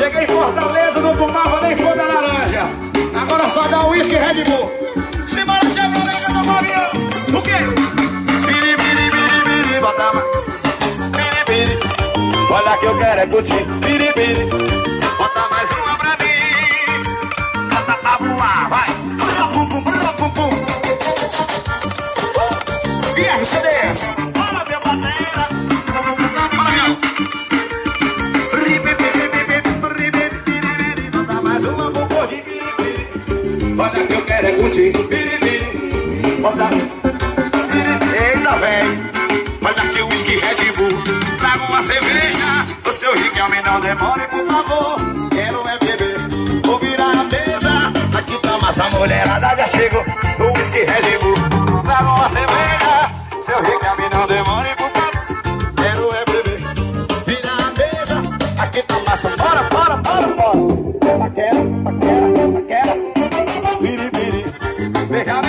Cheguei em Fortaleza, não tomava nem flor da laranja. Agora só dá uísque Red Bull. Simbora, Chevrolet, eu tô avião. O quê? Biri, biri, biri, biri, bota mais. Biri, biri. Olha que eu quero é curtir. Biri, biri. Bota mais uma pra mim. Bota pra voar, vai. Pum, pum, pum, pum, pum. E RCDS. Bora, meu batera. Bora, meu. Bota mais uma pro gordinho. Biri, biri. Olha que eu quero é curtir. Biri, biri. Bota. Eita, véi. Olha aqui o whisky Red Bull. Traga uma cerveja. O seu Riquelme não demore, por favor. Quero é beber. Vou virar a mesa. Aqui tá massa, mulherada já chegou. O whisky Red Bull. Traga uma cerveja. Seu Riquelme não demore, por favor. Quero é beber. Virar a mesa. Aqui tá massa. Bora, bora, bora, bora. Paquera, paquera, paquera. Biri, biri. Pegar